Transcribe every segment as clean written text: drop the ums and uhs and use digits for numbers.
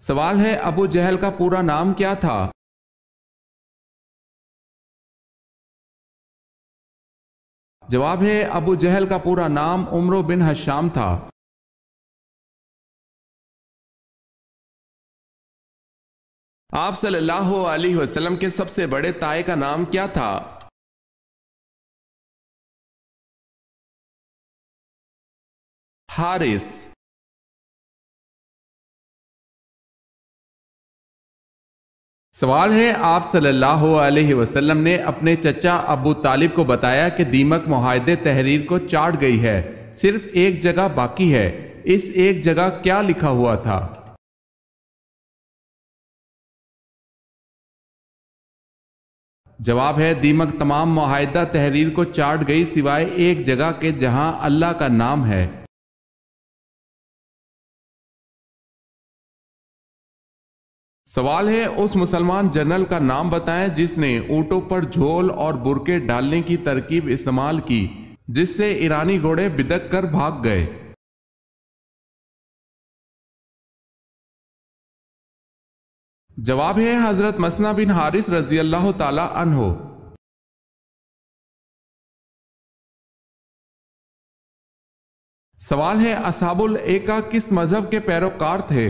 سوال ہے ابو جہل کا پورا نام کیا تھا؟ جواب ہے ابو جہل کا پورا نام عمرو بن ہشام تھا۔ آپ صلی اللہ علیہ وسلم کے سب سے بڑے تائے کا نام کیا تھا؟ حارث۔ سوال ہے آپ صلی اللہ علیہ وسلم نے اپنے چچا ابو طالب کو بتایا کہ دیمک معاہدے تحریر کو چاٹ گئی ہے، صرف ایک جگہ باقی ہے، اس ایک جگہ کیا لکھا ہوا تھا؟ جواب ہے دیمک تمام معاہدہ تحریر کو چاٹ گئی سوائے ایک جگہ کے جہاں اللہ کا نام ہے۔ سوال ہے اس مسلمان جنرل کا نام بتائیں جس نے اونٹوں پر جھول اور برقعے ڈالنے کی ترکیب استعمال کی جس سے ایرانی گھوڑے بدک کر بھاگ گئے۔ جواب ہے حضرت مسنہ بن حارث رضی اللہ تعالی عنہ۔ سوال ہے اصحاب الایکا کس مذہب کے پیروکار تھے؟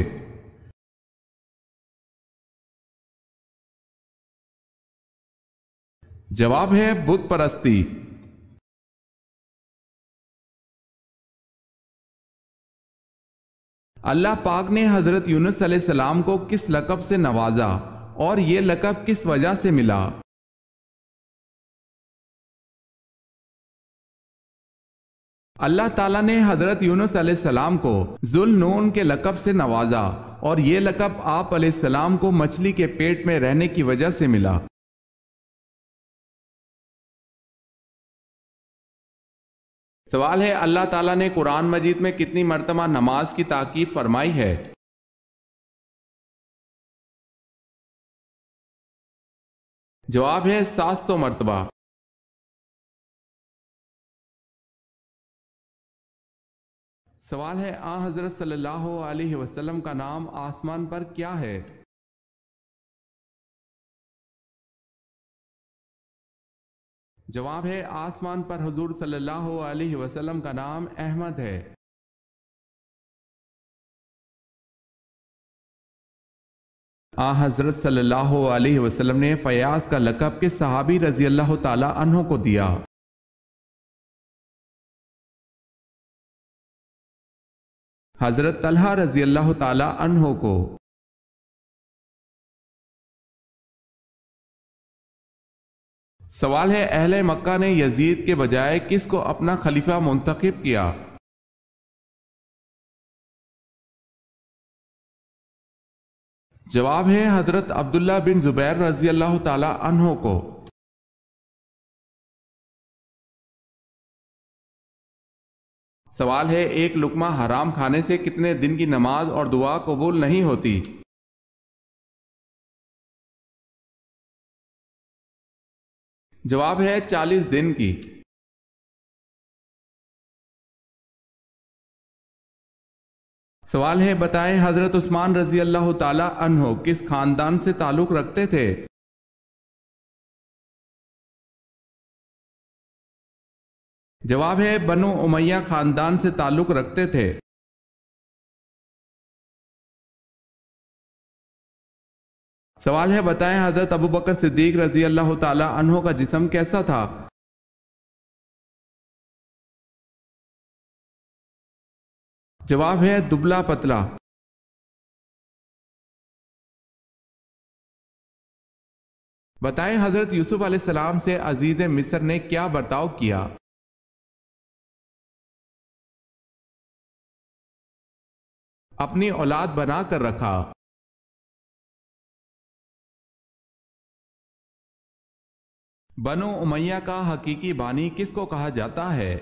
جواب ہے بت پرستی۔ اللہ پاک نے حضرت یونس علیہ السلام کو کس لقب سے نوازا اور یہ لقب کس وجہ سے ملا؟ اللہ تعالیٰ نے حضرت یونس علیہ السلام کو ذو النون کے لقب سے نوازا اور یہ لقب آپ علیہ السلام کو مچھلی کے پیٹ میں رہنے کی وجہ سے ملا۔ سوال ہے اللہ تعالیٰ نے قرآن مجید میں کتنی مرتبہ نماز کی تاکید فرمائی ہے؟ جواب ہے 700 مرتبہ۔ سوال ہے حضرت صلی اللہ علیہ وسلم کا نام آسمان پر کیا ہے؟ جواب ہے آسمان پر حضور صلی اللہ علیہ وسلم کا نام احمد ہے۔ حضرت صلی اللہ علیہ وسلم نے فیاض کا لقب کس صحابی رضی اللہ تعالی عنہ کو دیا؟ حضرت طلحہ رضی اللہ تعالی عنہ کو۔ سوال ہے اہل مکہ نے یزید کے بجائے کس کو اپنا خلیفہ منتخب کیا؟ جواب ہے حضرت عبداللہ بن زبیر رضی اللہ تعالی عنہ کو۔ سوال ہے ایک لقمہ حرام کھانے سے کتنے دن کی نماز اور دعا قبول نہیں ہوتی؟ جواب ہے 40 دن کی۔ سوال ہے بتائیں حضرت عثمان رضی اللہ تعالی عنہ کس خاندان سے تعلق رکھتے تھے؟ جواب ہے بنو امیہ خاندان سے تعلق رکھتے تھے۔ سوال ہے بتائیں حضرت ابو بکر صدیق رضی اللہ تعالی عنہ کا جسم کیسا تھا؟ جواب ہے دبلا پتلا۔ بتائیں حضرت یوسف علیہ السلام سے عزیز مصر نے کیا برتاؤ کیا؟ اپنی اولاد بنا کر رکھا۔ بنو امیہ کا حقیقی بانی کس کو کہا جاتا ہے؟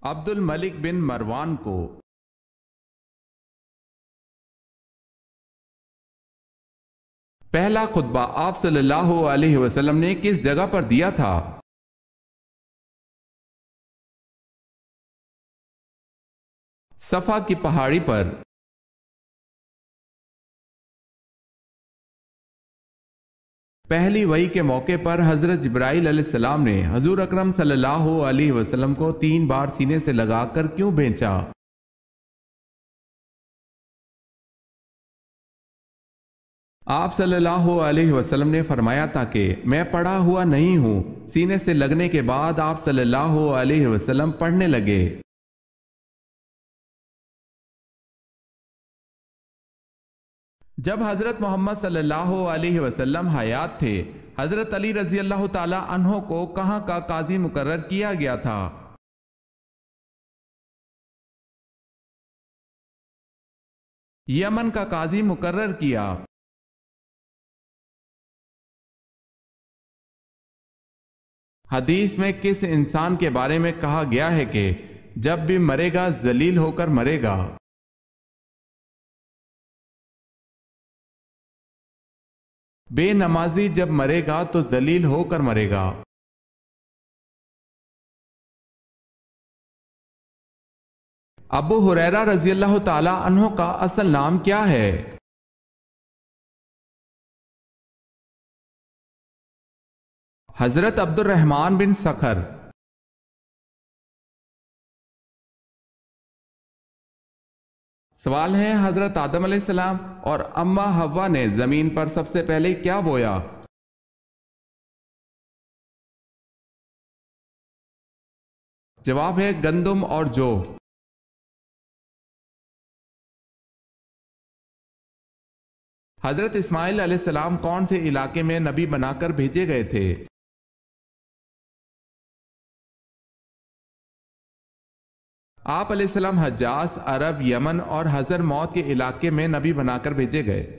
عبد الملک بن مروان کو۔ پہلا خطبہ آپ صلی اللہ علیہ وسلم نے کس جگہ پر دیا تھا؟ صفا کی پہاڑی پر پہلی وحی کے موقع پر حضرت جبرائیل علیہ السلام نے حضور اکرم صلی اللہ علیہ وسلم کو 3 بار سینے سے لگا کر کیوں بھیجا؟ آپ صلی اللہ علیہ وسلم نے فرمایا تھا کہ میں پڑھا ہوا نہیں ہوں۔ سینے سے لگنے کے بعد آپ صلی اللہ علیہ وسلم پڑھنے لگے۔ جب حضرت محمد صلی اللہ علیہ وسلم حیات تھے، حضرت علی رضی اللہ تعالی عنہ کو کہاں کا قاضی مقرر کیا گیا تھا؟ یمن کا قاضی مقرر کیا۔ حدیث میں کس انسان کے بارے میں کہا گیا ہے کہ جب بھی مرے گا ذلیل ہو کر مرے گا؟ بے نمازی جب مرے گا تو ذلیل ہو کر مرے گا۔ ابو ہریرہ رضی اللہ تعالی عنہ کا اصل نام کیا ہے؟ حضرت عبد الرحمن بن سخر۔ سوال ہے، حضرت آدم علیہ السلام اور اماں حوا نے زمین پر سب سے پہلے کیا بویا؟ جواب ہے گندم اور جو۔ حضرت اسماعیل علیہ السلام کون سے علاقے میں نبی بنا کر بھیجے گئے تھے؟ آپ علیہ السلام حجاز، عرب، یمن اور حضر موت کے علاقے میں نبی بنا کر بھیجے گئے۔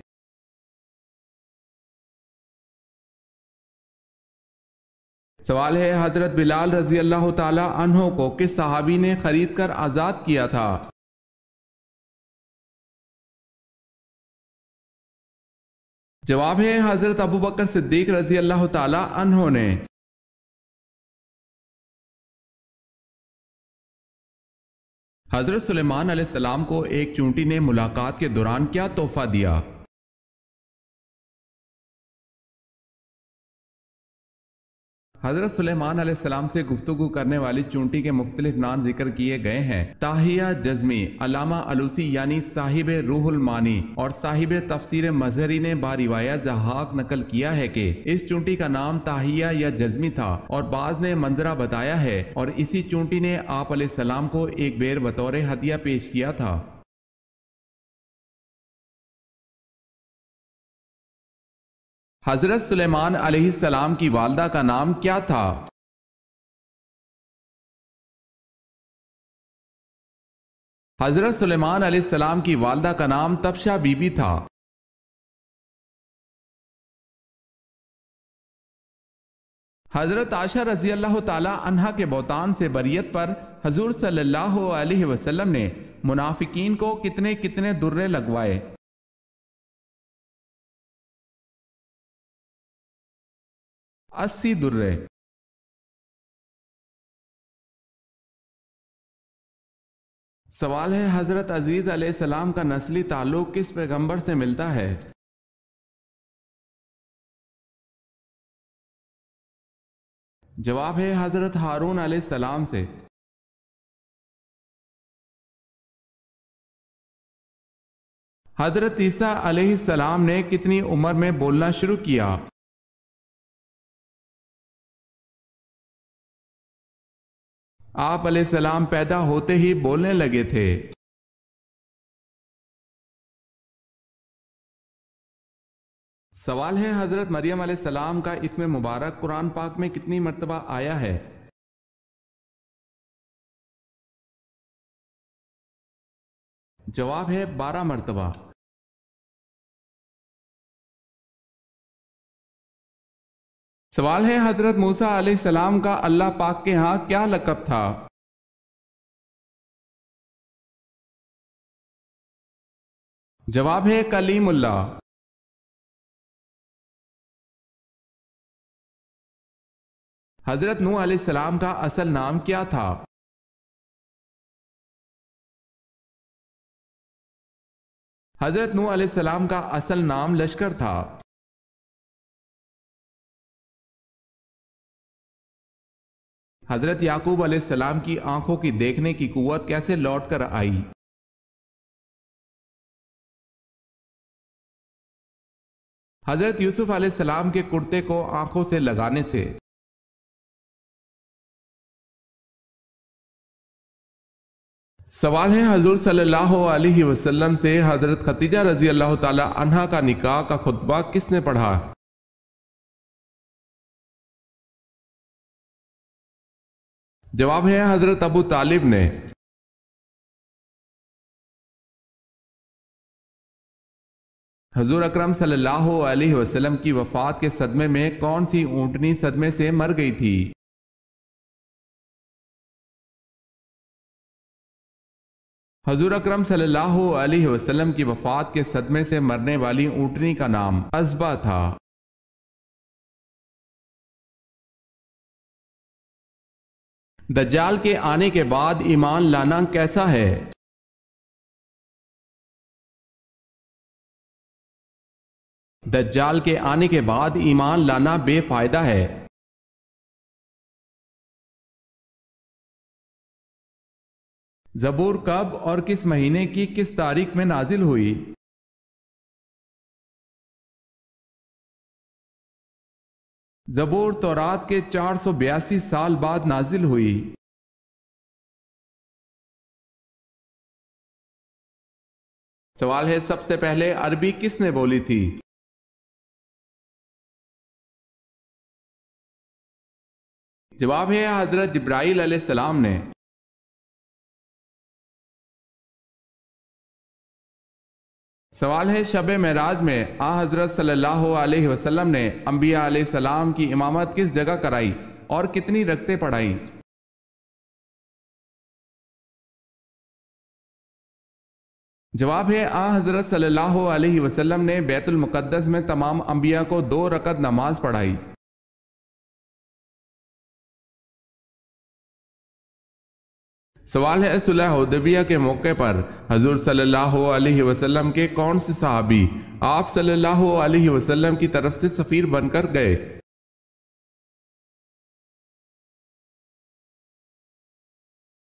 سوال ہے، حضرت بلال رضی اللہ تعالی عنہ کو کس صحابی نے خرید کر آزاد کیا تھا؟ جواب ہے حضرت ابوبکر صدیق رضی اللہ تعالی عنہ نے۔ حضرت سلیمان علیہ السلام کو ایک چونٹی نے ملاقات کے دوران کیا تحفہ دیا؟ حضرت سلیمان علیہ السلام سے گفتگو کرنے والی چونٹی کے مختلف نام ذکر کیے گئے ہیں۔ تاہیہ جزمی، علامہ علوسی یعنی صاحب روح المانی اور صاحب تفسیر مظہری نے باروایت ضحاک نقل کیا ہے کہ اس چونٹی کا نام تاہیہ یا جزمی تھا، اور بعض نے منظرہ بتایا ہے، اور اسی چونٹی نے آپ علیہ السلام کو ایک بیر بطور ہدیہ پیش کیا تھا۔ حضرت سلیمان علیہ السلام کی والدہ کا نام کیا تھا؟ حضرت سلیمان علیہ السلام کی والدہ کا نام تبشہ بی بی تھا۔ حضرت عائشہ رضی اللہ تعالی عنہا کے بہتان سے بریت پر حضور صلی اللہ علیہ وسلم نے منافقین کو کتنے کتنے درے لگوائے؟ 80 درے۔ سوال ہے، حضرت عزیز علیہ السلام کا نسلی تعلق کس پیغمبر سے ملتا ہے؟ جواب ہے حضرت ہارون علیہ السلام سے۔ حضرت عیسیٰ علیہ السلام نے کتنی عمر میں بولنا شروع کیا؟ آپ علیہ السلام پیدا ہوتے ہی بولنے لگے تھے۔ سوال ہے، حضرت مریم علیہ السلام کا اسم مبارک قرآن پاک میں کتنی مرتبہ آیا ہے؟ جواب ہے 12 مرتبہ۔ سوال ہے، حضرت موسیٰ علیہ السلام کا اللہ پاک کے ہاں کیا لقب تھا؟ جواب ہے کلیم اللہ۔ حضرت نوح علیہ السلام کا اصل نام کیا تھا؟ حضرت نوح علیہ السلام کا اصل نام لشکر تھا۔ حضرت یعقوب علیہ السلام کی آنکھوں کی دیکھنے کی قوت کیسے لوٹ کر آئی؟ حضرت یوسف علیہ السلام کے کرتے کو آنکھوں سے لگانے سے۔ سوال ہے حضور صلی اللہ علیہ وسلم سے حضرت خدیجہ رضی اللہ تعالی عنہا کا نکاح کا خطبہ کس نے پڑھا؟ جواب ہے حضرت ابو طالب نے۔ حضور اکرم صلی اللہ علیہ وسلم کی وفات کے صدمے میں کون سی اونٹنی صدمے سے مر گئی تھی؟ حضور اکرم صلی اللہ علیہ وسلم کی وفات کے صدمے سے مرنے والی اونٹنی کا نام عزبہ تھا۔ دجال کے آنے کے بعد ایمان لانا کیسا ہے؟ دجال کے آنے کے بعد ایمان لانا بے فائدہ ہے۔ زبور کب اور کس مہینے کی کس تاریخ میں نازل ہوئی؟ زبور تورات کے 482 سال بعد نازل ہوئی۔ سوال ہے سب سے پہلے عربی کس نے بولی تھی؟ جواب ہے حضرت جبرائیل علیہ السلام نے۔ سوال ہے شب معراج میں حضرت صلی اللہ علیہ وسلم نے انبیاء علیہ السلام کی امامت کس جگہ کرائی اور کتنی رکعتیں پڑھائیں؟ جواب ہے حضرت صلی اللہ علیہ وسلم نے بیت المقدس میں تمام انبیاء کو 2 رکعت نماز پڑھائی۔ سوال ہے صلح حدیبیہ کے موقع پر حضور صلی اللہ علیہ وسلم کے کون سے صحابی آپ صلی اللہ علیہ وسلم کی طرف سے سفیر بن کر گئے؟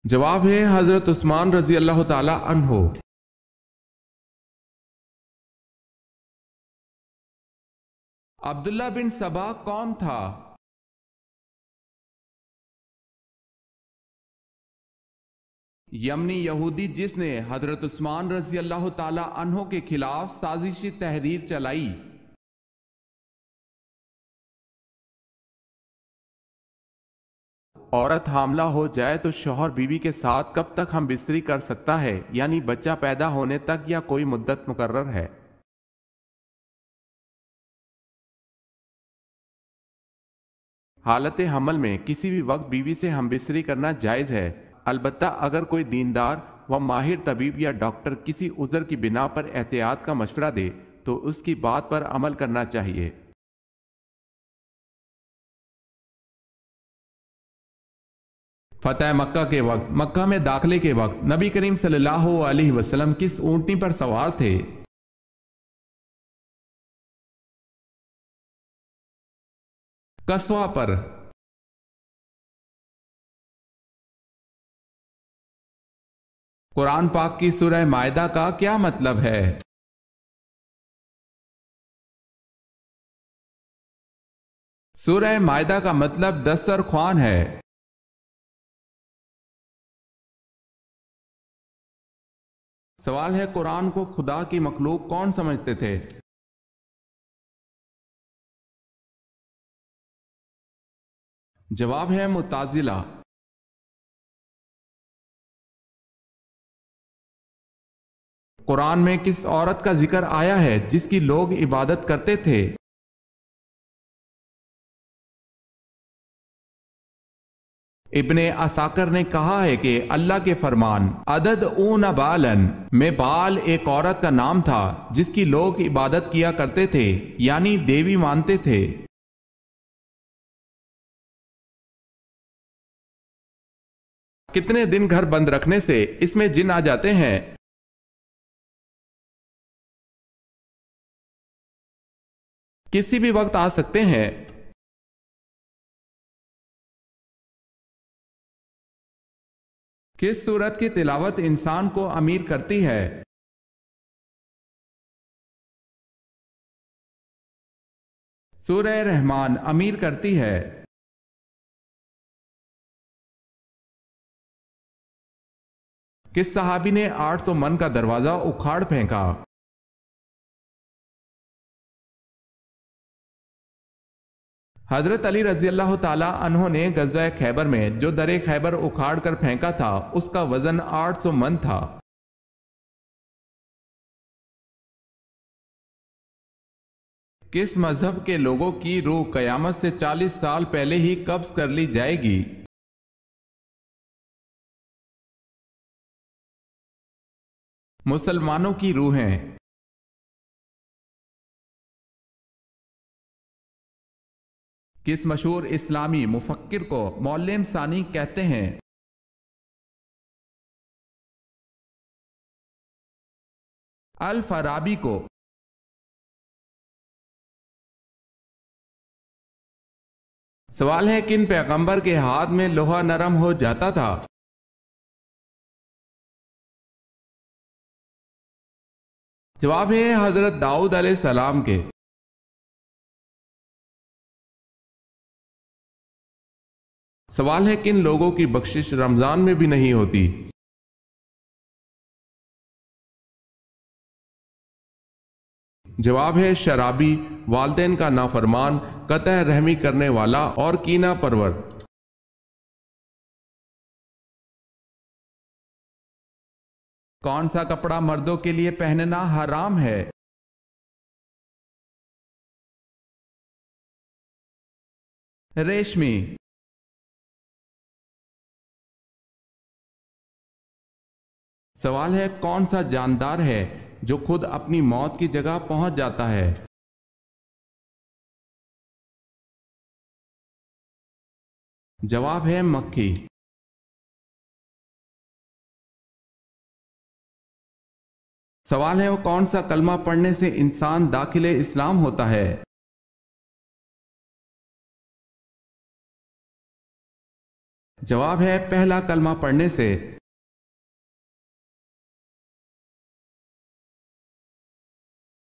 جواب ہے حضرت عثمان رضی اللہ تعالی عنہ۔ عبداللہ بن سبا کون تھا؟ یمنی یہودی جس نے حضرت عثمان رضی اللہ تعالی عنہ کے خلاف سازشی تحریر چلائی۔ عورت حاملہ ہو جائے تو شوہر بیوی کے ساتھ کب تک ہم بستری کر سکتا ہے، یعنی بچہ پیدا ہونے تک یا کوئی مدت مقرر ہے؟ حالت حمل میں کسی بھی وقت بیوی سے ہم بستری کرنا جائز ہے، البتہ اگر کوئی دیندار و ماہر طبیب یا ڈاکٹر کسی عذر کی بنا پر احتیاط کا مشورہ دے تو اس کی بات پر عمل کرنا چاہیے۔ فتح مکہ کے وقت مکہ میں داخلے کے وقت نبی کریم صلی اللہ علیہ وسلم کس اونٹنی پر سوار تھے؟ قصوہ پر۔ قرآن پاک کی سورہ مائدہ کا کیا مطلب ہے؟ سورہ مائدہ کا مطلب دسترخوان ہے۔ سوال ہے قرآن کو خدا کی مخلوق کون سمجھتے تھے؟ جواب ہے معتزلہ۔ قرآن میں کس عورت کا ذکر آیا ہے جس کی لوگ عبادت کرتے تھے؟ ابن عساکر نے کہا ہے کہ اللہ کے فرمان عدد اون بالن میں بال ایک عورت کا نام تھا جس کی لوگ عبادت کیا کرتے تھے، یعنی دیوی مانتے تھے۔ کتنے دن گھر بند رکھنے سے اس میں جن آ جاتے ہیں؟ کسی بھی وقت آ سکتے ہیں۔ کس سورت کی تلاوت انسان کو امیر کرتی ہے؟ سورہ رحمان امیر کرتی ہے۔ کس صحابی نے 800 من کا دروازہ اکھاڑ پھینکا؟ حضرت علی رضی اللہ تعالی عنہ نے غزوہ خیبر میں جو در خیبر اکھاڑ کر پھینکا تھا اس کا وزن 800 من تھا۔ کس مذہب کے لوگوں کی روح قیامت سے 40 سال پہلے ہی قبض کر لی جائے گی؟ مسلمانوں کی روحیں۔ کس مشہور اسلامی مفکر کو معلم ثانی کہتے ہیں؟ الفارابی کو۔ سوال ہے کن پیغمبر کے ہاتھ میں لوہا نرم ہو جاتا تھا؟ جواب ہے حضرت داؤد علیہ السلام کے۔ سوال ہے کن لوگوں کی بخشش رمضان میں بھی نہیں ہوتی؟ جواب ہے شرابی، والدین کا نافرمان، قطع رحمی کرنے والا اور کینہ پرور۔ کون سا کپڑا مردوں کے لیے پہننا حرام ہے؟ ریشمی۔ سوال ہے کون سا جاندار ہے جو خود اپنی موت کی جگہ پہنچ جاتا ہے؟ جواب ہے مکھی۔ سوال ہے وہ کون سا کلمہ پڑھنے سے انسان داخل اسلام ہوتا ہے؟ جواب ہے پہلا کلمہ پڑھنے سے۔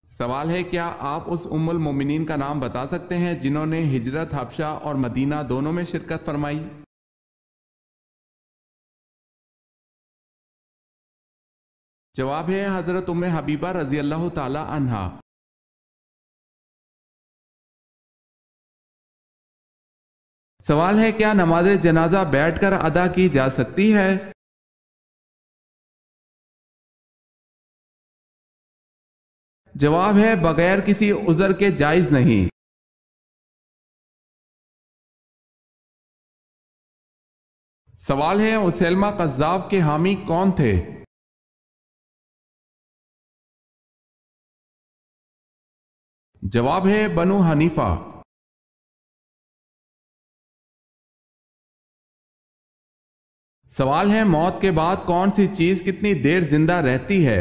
سوال ہے کیا آپ اس ام المومنین کا نام بتا سکتے ہیں جنہوں نے ہجرت حبشہ اور مدینہ دونوں میں شرکت فرمائی؟ جواب ہے حضرت ام حبیبہ رضی اللہ تعالی عنہا۔ سوال ہے کیا نماز جنازہ بیٹھ کر ادا کی جا سکتی ہے؟ جواب ہے بغیر کسی عذر کے جائز نہیں۔ سوال ہے اسیلمہ قذاب کے حامی کون تھے؟ جواب ہے بنو حنیفہ۔ سوال ہے موت کے بعد کون سی چیز کتنی دیر زندہ رہتی ہے؟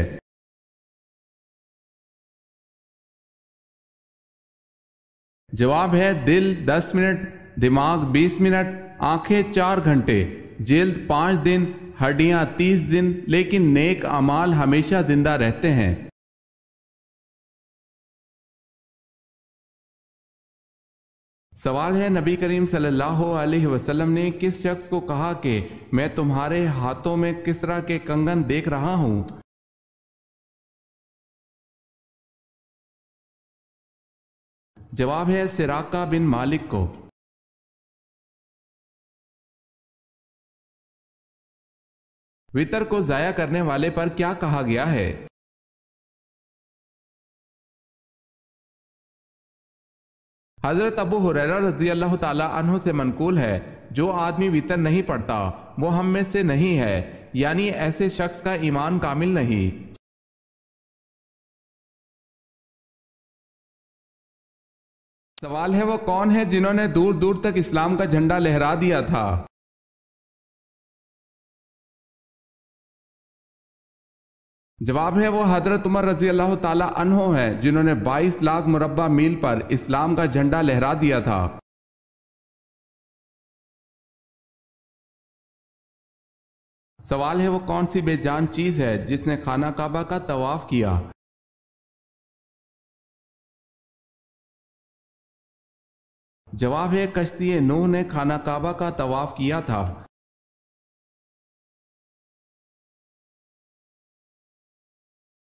جواب ہے دل 10 منٹ، دماغ 20 منٹ، آنکھیں 4 گھنٹے، جلد 5 دن، ہڈیاں 30 دن، لیکن نیک اعمال ہمیشہ زندہ رہتے ہیں۔ سوال ہے نبی کریم صلی اللہ علیہ وسلم نے کس شخص کو کہا کہ میں تمہارے ہاتھوں میں کسرا کے کنگن دیکھ رہا ہوں؟ جواب ہے سراقہ بن مالک کو۔ وطر کو ضائع کرنے والے پر کیا کہا گیا ہے؟ حضرت ابو ہریرہ رضی اللہ تعالی عنہ سے منقول ہے جو آدمی وطر نہیں پڑھتا وہ ہم میں سے نہیں ہے، یعنی ایسے شخص کا ایمان کامل نہیں۔ سوال ہے وہ کون ہے جنہوں نے دور دور تک اسلام کا جھنڈا لہرا دیا تھا؟ جواب ہے وہ حضرت عمر رضی اللہ تعالی عنہ ہیں جنہوں نے 22 لاکھ مربع میل پر اسلام کا جھنڈا لہرا دیا تھا۔ سوال ہے وہ کون سی بے جان چیز ہے جس نے خانہ کعبہ کا طواف کیا؟ جواب ہے کشتی نوح نے خانہ کعبہ کا طواف کیا تھا۔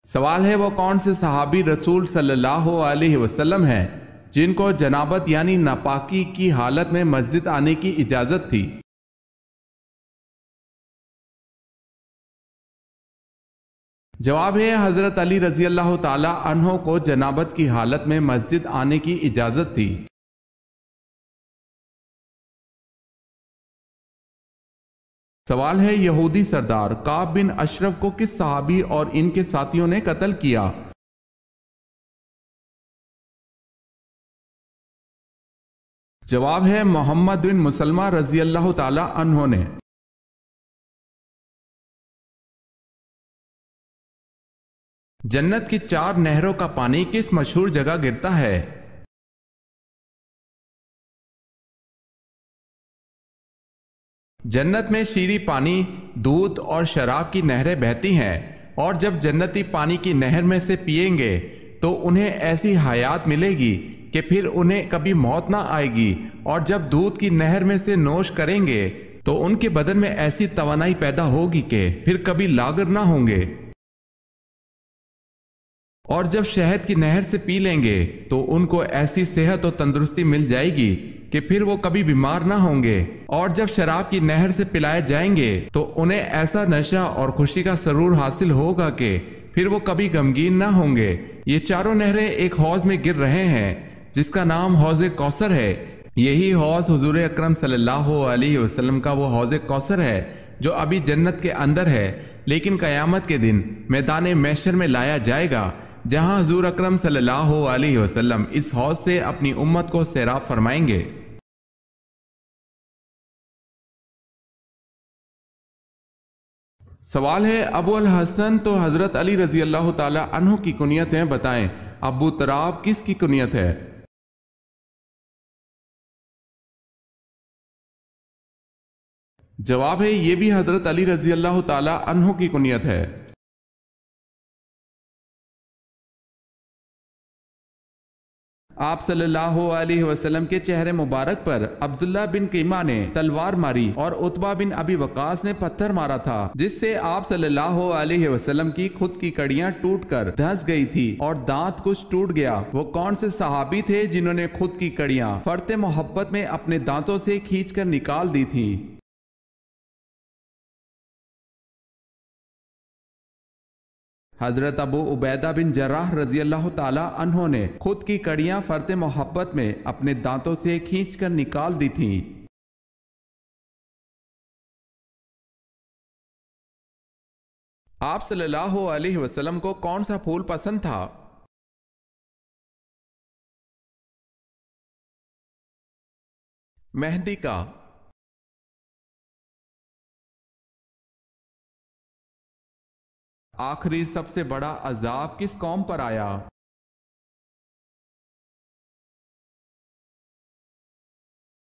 سوال ہے وہ کون سے صحابی رسول صلی اللہ علیہ وسلم ہیں جن کو جنابت یعنی ناپاکی کی حالت میں مسجد آنے کی اجازت تھی؟ جواب ہے حضرت علی رضی اللہ تعالی عنہ کو جنابت کی حالت میں مسجد آنے کی اجازت تھی۔ سوال ہے یہودی سردار کعب بن اشرف کو کس صحابی اور ان کے ساتھیوں نے قتل کیا؟ جواب ہے محمد بن مسلمہ رضی اللہ تعالی عنہ نے۔ جنت کی 4 نہروں کا پانی کس مشہور جگہ گرتا ہے؟ جنت میں شیریں پانی، دودھ اور شراب کی نہریں بہتی ہیں، اور جب جنتی پانی کی نہر میں سے پئیں گے تو انہیں ایسی حیات ملے گی کہ پھر انہیں کبھی موت نہ آئے گی، اور جب دودھ کی نہر میں سے نوش کریں گے تو ان کے بدن میں ایسی توانائی پیدا ہوگی کہ پھر کبھی لاغر نہ ہوں گے، اور جب شہد کی نہر سے پی لیں گے تو ان کو ایسی صحت و تندرستی مل جائے گی کہ پھر وہ کبھی بیمار نہ ہوں گے، اور جب شراب کی نہر سے پلائے جائیں گے تو انہیں ایسا نشہ اور خوشی کا سرور حاصل ہوگا کہ پھر وہ کبھی غمگین نہ ہوں گے۔ یہ 4 نہریں ایک حوض میں گر رہے ہیں جس کا نام حوض کوثر ہے۔ یہی حوض حضور اکرم صلی اللہ علیہ وسلم کا وہ حوض کوثر ہے جو ابھی جنت کے اندر ہے، لیکن قیامت کے دن میدان محشر میں لایا جائے گا، جہاں حضور اکرم صلی اللہ علیہ وسلم اس حوض سے اپنی امت کو سیراب فرمائیں گے۔ سوال ہے ابو الحسن تو حضرت علی رضی اللہ تعالی عنہ کی کنیت ہیں، بتائیں ابو تراب کس کی کنیت ہے؟ جواب ہے یہ بھی حضرت علی رضی اللہ تعالی عنہ کی کنیت ہے۔ آپ صلی اللہ علیہ وسلم کے چہرے مبارک پر عبداللہ بن قیمہ نے تلوار ماری اور عتبہ بن ابی وقاص نے پتھر مارا تھا، جس سے آپ صلی اللہ علیہ وسلم کی خود کی کڑیاں ٹوٹ کر دھنس گئی تھی اور دانت کچھ ٹوٹ گیا۔ وہ کون سے صحابی تھے جنہوں نے خود کی کڑیاں فرط محبت میں اپنے دانتوں سے کھینچ کر نکال دی تھی؟ حضرت ابو عبیدہ بن جراح رضی اللہ تعالی عنہ نے خود کی کڑیاں فرط محبت میں اپنے دانتوں سے کھینچ کر نکال دی تھیں۔ آپ صلی اللہ علیہ وسلم کو کون سا پھول پسند تھا؟ مہندی کا۔ آخری سب سے بڑا عذاب کس قوم پر آیا؟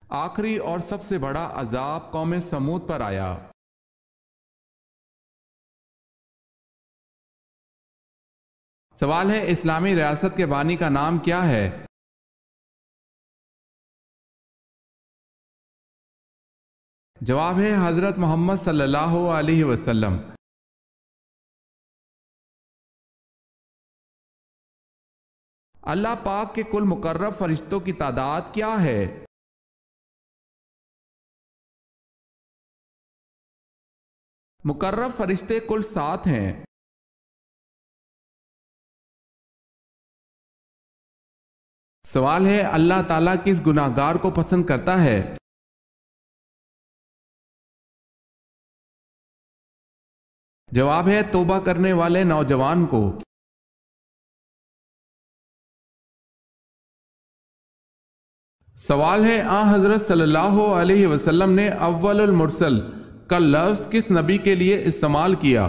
آخری اور سب سے بڑا عذاب قوم سمود پر آیا۔ سوال ہے اسلامی ریاست کے بانی کا نام کیا ہے؟ جواب ہے حضرت محمد صلی اللہ علیہ وسلم۔ اللہ پاک کے کل مقرب فرشتوں کی تعداد کیا ہے؟ مقرب فرشتے کل 7 ہیں۔ سوال ہے اللہ تعالیٰ کس گناہگار کو پسند کرتا ہے؟ جواب ہے توبہ کرنے والے نوجوان کو۔ سوال ہے حضرت صلی اللہ علیہ وسلم نے اول المرسل کا لفظ کس نبی کے لیے استعمال کیا؟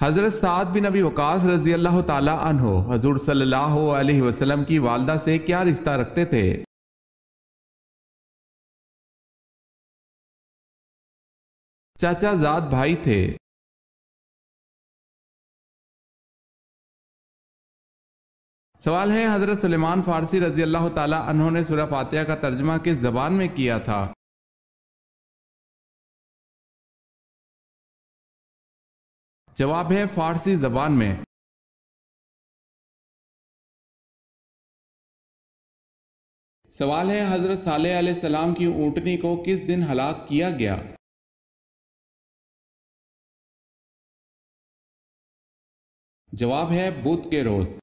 حضرت سعد بن ابی وقاص رضی اللہ تعالی عنہ حضور صلی اللہ علیہ وسلم کی والدہ سے کیا رشتہ رکھتے تھے؟ چاچا زاد بھائی تھے۔ سوال ہے حضرت سلیمان فارسی رضی اللہ تعالی عنہ نے سورہ فاتحہ کا ترجمہ کس زبان میں کیا تھا؟ جواب ہے فارسی زبان میں۔ سوال ہے حضرت صالح علیہ السلام کی اونٹنی کو کس دن ہلاک کیا گیا؟ جواب ہے بدھ کے روز۔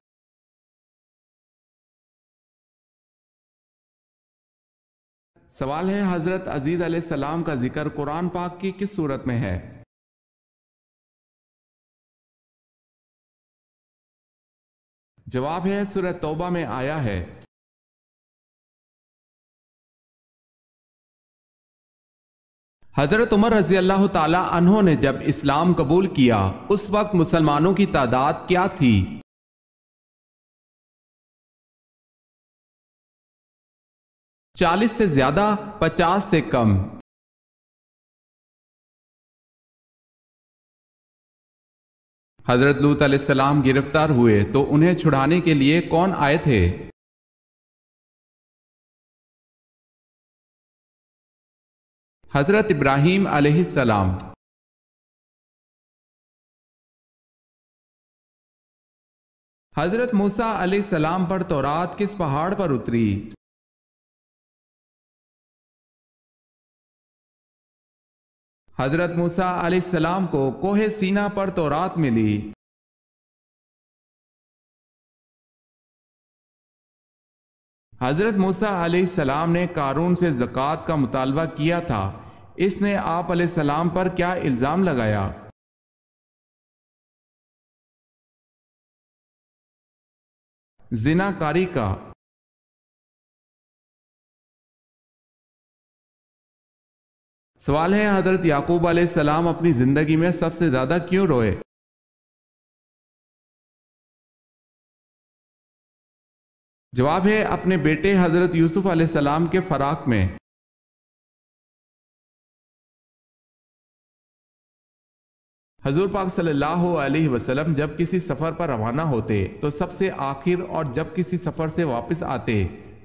سوال ہے حضرت عزیز علیہ السلام کا ذکر قرآن پاک کی کس صورت میں ہے؟ جواب ہے سورہ توبہ میں آیا ہے۔ حضرت عمر رضی اللہ تعالی عنہ نے جب اسلام قبول کیا اس وقت مسلمانوں کی تعداد کیا تھی؟ 40 سے زیادہ، 50 سے کم؟ حضرت لوط علیہ السلام گرفتار ہوئے تو انہیں چھڑانے کے لیے کون آئے تھے؟ حضرت ابراہیم علیہ السلام۔ حضرت موسیٰ علیہ السلام پر تورات کس پہاڑ پر اتری؟ حضرت موسیٰ علیہ السلام کو کوہ سینا پر تورات ملی۔ حضرت موسیٰ علیہ السلام نے قارون سے زکوٰۃ کا مطالبہ کیا تھا، اس نے آپ علیہ السلام پر کیا الزام لگایا؟ زنا کاری کا۔ سوال ہے حضرت یعقوب علیہ السلام اپنی زندگی میں سب سے زیادہ کیوں روئے؟ جواب ہے اپنے بیٹے حضرت یوسف علیہ السلام کے فراق میں۔ حضور پاک صلی اللہ علیہ وسلم جب کسی سفر پر روانہ ہوتے تو سب سے آخر، اور جب کسی سفر سے واپس آتے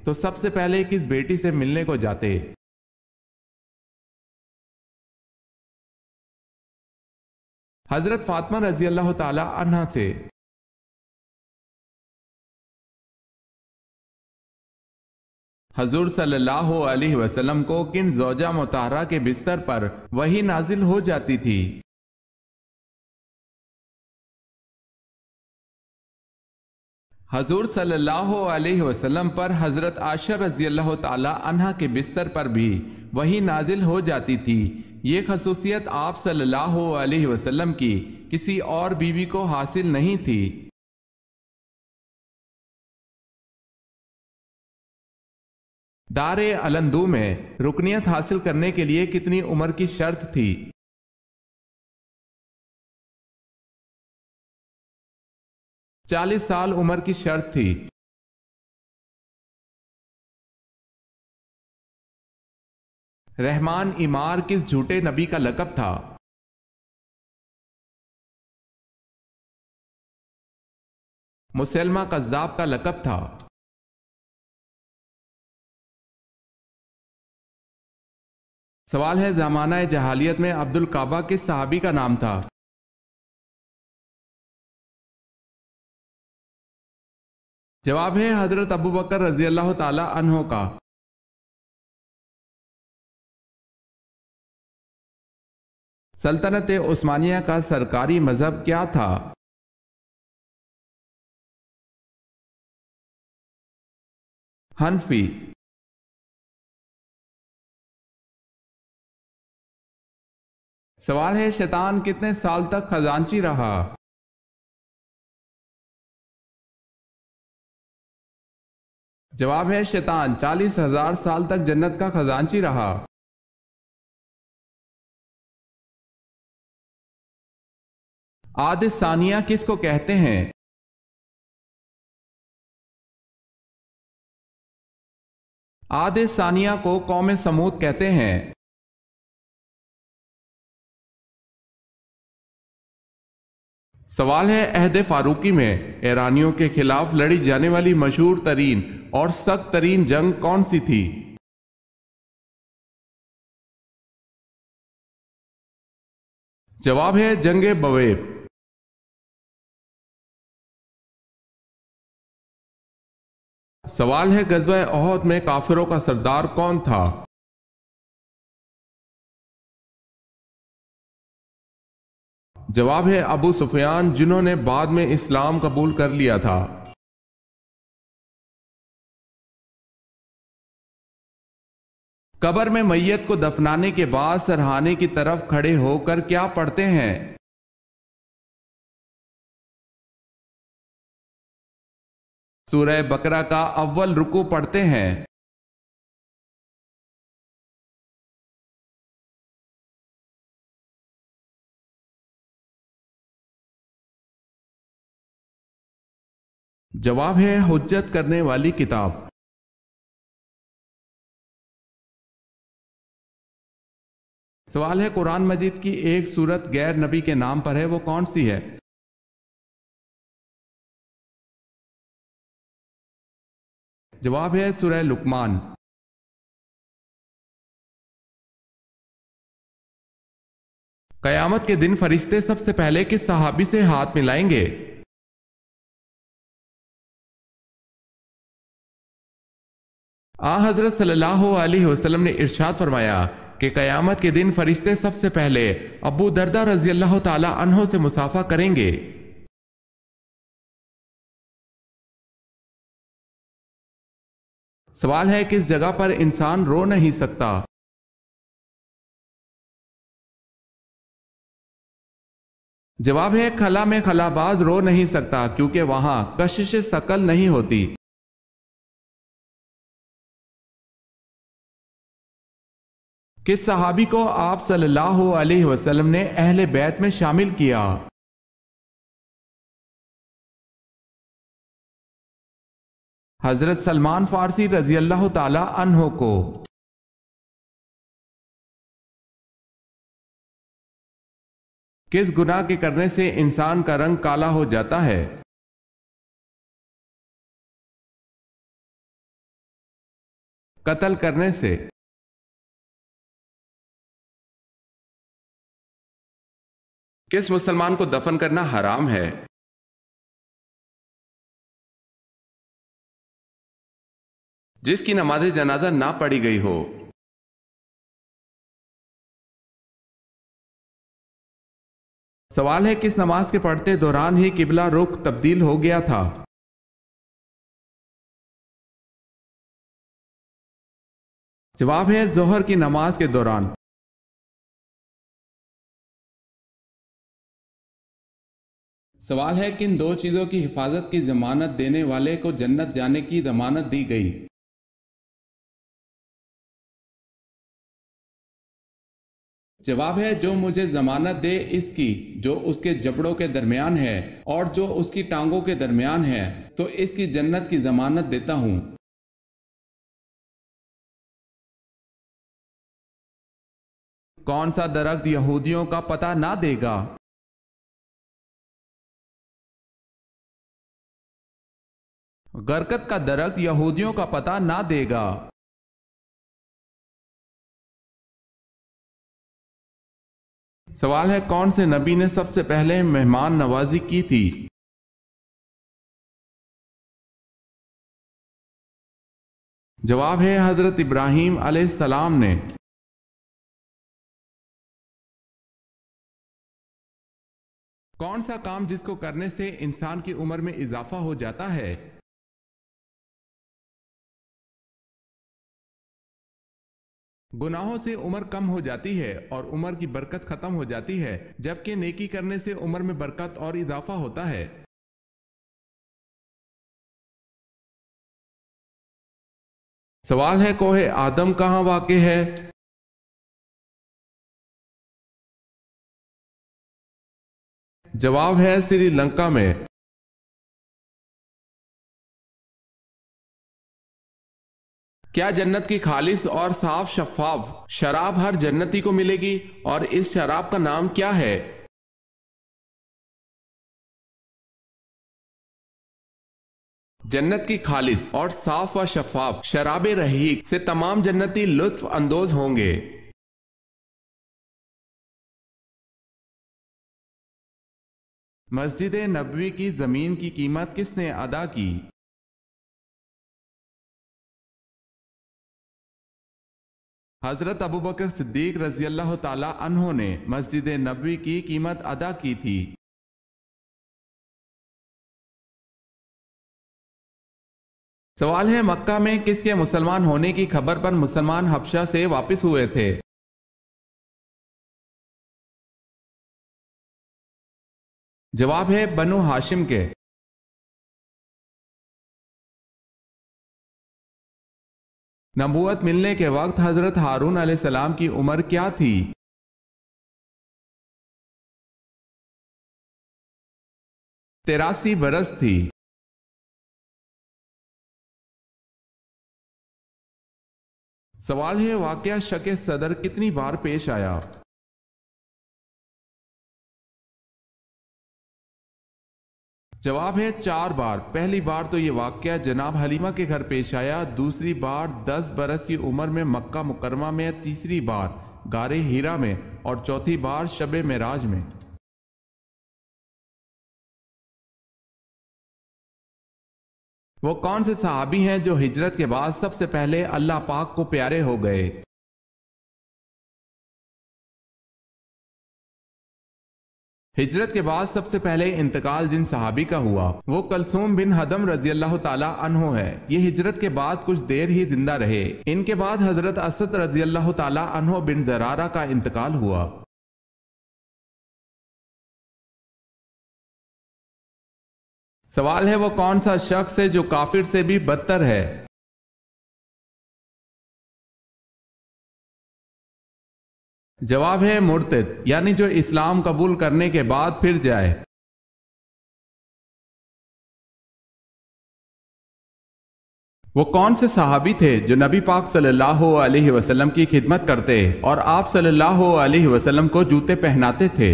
تو سب سے پہلے کس بیٹی سے ملنے کو جاتے؟ حضرت فاطمہ رضی اللہ تعالی عنہا سے۔ حضور صلی اللہ علیہ وسلم کو کن زوجہ مطہرہ کے بستر پر وحی نازل ہو جاتی تھی؟ حضور صلی اللہ علیہ وسلم پر حضرت عائشہ رضی اللہ تعالی عنہا کے بستر پر بھی وحی نازل ہو جاتی تھی۔ یہ خصوصیت آپ صلی اللہ علیہ وسلم کی کسی اور بیوی کو حاصل نہیں تھی۔ دار علندو میں رکنیت حاصل کرنے کے لیے کتنی عمر کی شرط تھی؟ 40 سال عمر کی شرط تھی۔ رحمان عمار کس جھوٹے نبی کا لقب تھا؟ مسلمہ قذاب کا لقب تھا۔ سوال ہے زمانہ جہالیت میں عبد الکعبہ کس صحابی کا نام تھا؟ جواب ہے حضرت ابو بکر رضی اللہ تعالی عنہ کا۔ سلطنت عثمانیہ کا سرکاری مذہب کیا تھا؟ حنفی۔ سوال ہے شیطان کتنے سال تک خزانچی رہا؟ جواب ہے شیطان 40,000 سال تک جنت کا خزانچی رہا۔ عاد ثانیہ کس کو کہتے ہیں؟ عاد ثانیہ کو قوم سمود کہتے ہیں۔ سوال ہے عہد فاروقی میں ایرانیوں کے خلاف لڑی جانے والی مشہور ترین اور سخت ترین جنگ کون سی تھی؟ جواب ہے جنگ بویر۔ سوال ہے غزوہ احد میں کافروں کا سردار کون تھا؟ جواب ہے ابو سفیان، جنہوں نے بعد میں اسلام قبول کر لیا تھا۔ قبر میں میت کو دفنانے کے بعد سرہانے کی طرف کھڑے ہو کر کیا پڑھتے ہیں؟ سورہ بقرہ کا اول رکوع پڑھتے ہیں۔ جواب ہے حجت کرنے والی کتاب۔ سوال ہے قرآن مجید کی ایک سورت غیر نبی کے نام پر ہے، وہ کون سی ہے؟ جواب ہے سورہ لقمان۔ قیامت کے دن فرشتے سب سے پہلے کس صحابی سے ہاتھ ملائیں گے؟ حضرت صلی اللہ علیہ وسلم نے ارشاد فرمایا کہ قیامت کے دن فرشتے سب سے پہلے ابو دردہ رضی اللہ تعالی عنہ سے مصافحہ کریں گے۔ سوال ہے کس جگہ پر انسان رو نہیں سکتا؟ جواب ہے خلا میں خلا باز رو نہیں سکتا کیونکہ وہاں کشش ثقل نہیں ہوتی۔ کس صحابی کو آپ صلی اللہ علیہ وسلم نے اہل بیت میں شامل کیا؟ حضرت سلمان فارسی رضی اللہ تعالی عنہ کو۔ کس گناہ کے کرنے سے انسان کا رنگ کالا ہو جاتا ہے؟ قتل کرنے سے۔ کس مسلمان کو دفن کرنا حرام ہے؟ جس کی نماز جنازہ نہ پڑھی گئی ہو۔ سوال ہے کس نماز کے پڑھتے دوران ہی قبلہ رخ تبدیل ہو گیا تھا؟ جواب ہے ظہر کی نماز کے دوران۔ سوال ہے کن دو چیزوں کی حفاظت کی ضمانت دینے والے کو جنت جانے کی ضمانت دی گئی؟ جواب ہے جو مجھے ضمانت دے اس کی جو اس کے جبڑوں کے درمیان ہے اور جو اس کی ٹانگوں کے درمیان ہے تو اس کی جنت کی ضمانت دیتا ہوں۔ کون سا درخت یہودیوں کا پتہ نہ دے گا؟ غرقت کا درخت یہودیوں کا پتہ نہ دے گا۔ سوال ہے کون سے نبی نے سب سے پہلے مہمان نوازی کی تھی؟ جواب ہے حضرت ابراہیم علیہ السلام نے۔ کون سا کام جس کو کرنے سے انسان کی عمر میں اضافہ ہو جاتا ہے؟ گناہوں سے عمر کم ہو جاتی ہے اور عمر کی برکت ختم ہو جاتی ہے، جبکہ نیکی کرنے سے عمر میں برکت اور اضافہ ہوتا ہے۔ سوال ہے کوہ آدم کہاں واقع ہے؟ جواب ہے سری لنکا میں۔ کیا جنت کی خالص اور صاف شفاف شراب ہر جنتی کو ملے گی، اور اس شراب کا نام کیا ہے؟ جنت کی خالص اور صاف و شفاف شراب رحیق سے تمام جنتی لطف اندوز ہوں گے۔ مسجد نبوی کی زمین کی قیمت کس نے ادا کی؟ حضرت ابوبکر صدیق رضی اللہ تعالی عنہ نے مسجد نبوی کی قیمت ادا کی تھی۔ سوال ہے مکہ میں کس کے مسلمان ہونے کی خبر پر مسلمان حبشہ سے واپس ہوئے تھے؟ جواب ہے بنو ہاشم کے۔ نبوت ملنے کے وقت حضرت ہارون علیہ السلام کی عمر کیا تھی؟ 83 برس تھی۔ سوال ہے واقعہ شک صدر کتنی بار پیش آیا؟ جواب ہے 4 بار۔ پہلی بار تو یہ واقعہ جناب حلیمہ کے گھر پیش آیا، دوسری بار 10 برس کی عمر میں مکہ مکرمہ میں، تیسری بار غار ہیرا میں، اور چوتھی بار شب معراج میں۔ وہ کون سے صحابی ہیں جو ہجرت کے بعد سب سے پہلے اللہ پاک کو پیارے ہو گئے؟ ہجرت کے بعد سب سے پہلے انتقال جن صحابی کا ہوا وہ کلثوم بن حدم رضی اللہ تعالی عنہ ہے۔ یہ ہجرت کے بعد کچھ دیر ہی زندہ رہے۔ ان کے بعد حضرت اسد رضی اللہ تعالی عنہ بن زرارہ کا انتقال ہوا۔ سوال ہے وہ کون سا شخص ہے جو کافر سے بھی بدتر ہے؟ جواب ہے مرتد، یعنی جو اسلام قبول کرنے کے بعد پھر جائے۔ وہ کون سے صحابی تھے جو نبی پاک صلی اللہ علیہ وسلم کی خدمت کرتے اور آپ صلی اللہ علیہ وسلم کو جوتے پہناتے تھے؟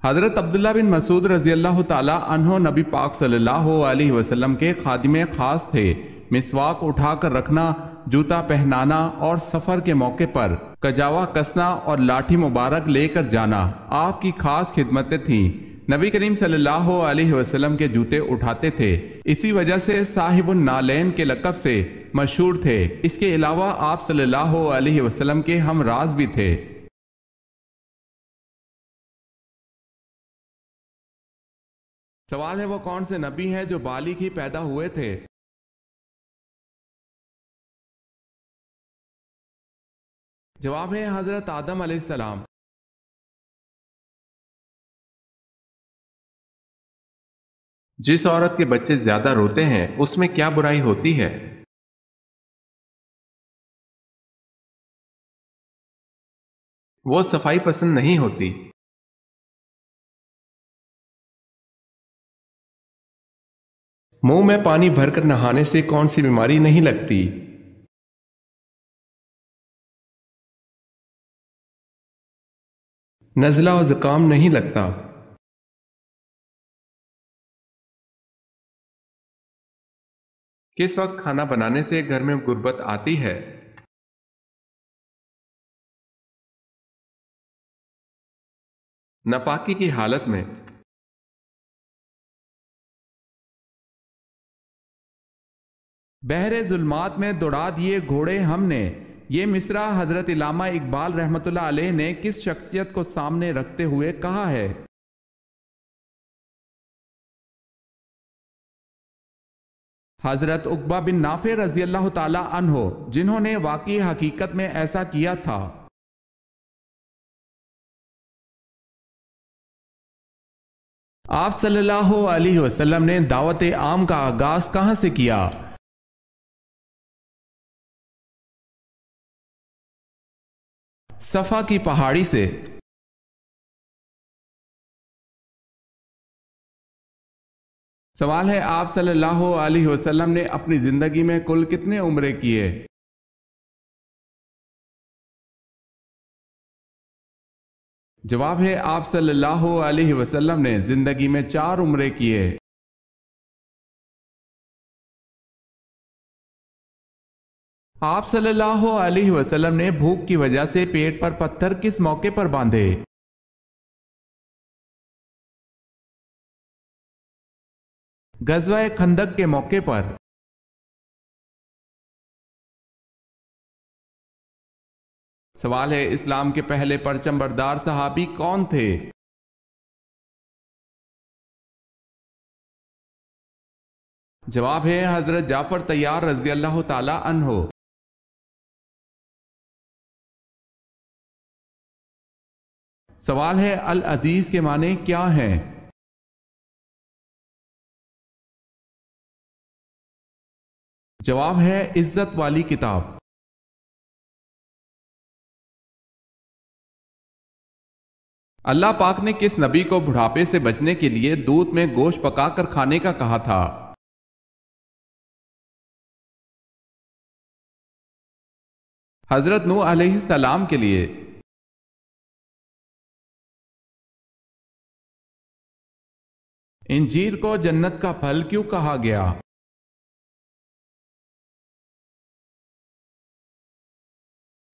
حضرت عبداللہ بن مسعود رضی اللہ تعالی عنہ نبی پاک صلی اللہ علیہ وسلم کے خادم خاص تھے۔ مسواک اٹھا کر رکھنا، جوتا پہنانا اور سفر کے موقع پر کجاوا کسنا اور لاٹھی مبارک لے کر جانا آپ کی خاص خدمتیں تھیں۔ نبی کریم صلی اللہ علیہ وسلم کے جوتے اٹھاتے تھے، اسی وجہ سے صاحب النعلین کے لقب سے مشہور تھے۔ اس کے علاوہ آپ صلی اللہ علیہ وسلم کے ہم راز بھی تھے۔ سوال ہے وہ کون سے نبی ہیں جو بالغ ہی پیدا ہوئے تھے؟ جواب ہے حضرت آدم علیہ السلام۔ جس عورت کے بچے زیادہ روتے ہیں اس میں کیا برائی ہوتی ہے؟ وہ صفائی پسند نہیں ہوتی۔ منہ میں پانی بھر کر نہانے سے کون سی بیماری نہیں لگتی؟ نزلہ و زکام نہیں لگتا۔ کس وقت کھانا بنانے سے گھر میں غربت آتی ہے؟ ناپاکی کی حالت میں۔ بحر ظلمات میں دوڑا دیے گھوڑے ہم نے، یہ مصرع حضرت علامہ اقبال رحمۃ اللہ علیہ نے کس شخصیت کو سامنے رکھتے ہوئے کہا ہے؟ حضرت عقبہ بن نافع رضی اللہ تعالی عنہ، جنہوں نے واقعی حقیقت میں ایسا کیا تھا۔ آپ صلی اللہ علیہ وسلم نے دعوت عام کا آغاز کہاں سے کیا؟ صفا کی پہاڑی سے۔ سوال ہے آپ صلی اللہ علیہ وسلم نے اپنی زندگی میں کل کتنے عمرے کیے؟ جواب ہے آپ صلی اللہ علیہ وسلم نے زندگی میں 4 عمرے کیے۔ آپ صلی اللہ علیہ وسلم نے بھوک کی وجہ سے پیٹ پر پتھر کس موقع پر باندھے؟ غزوہ خندق کے موقع پر۔ سوال ہے اسلام کے پہلے پرچم بردار صحابی کون تھے؟ جواب ہے حضرت جعفر طیار رضی اللہ تعالی عنہ۔ سوال ہے العزیز کے معنی کیا ہیں؟ جواب ہے عزت والی کتاب۔ اللہ پاک نے کس نبی کو بڑھاپے سے بچنے کے لیے دودھ میں گوشت پکا کر کھانے کا کہا تھا؟ حضرت نوح علیہ السلام کے لیے۔ انجیر کو جنت کا پھل کیوں کہا گیا؟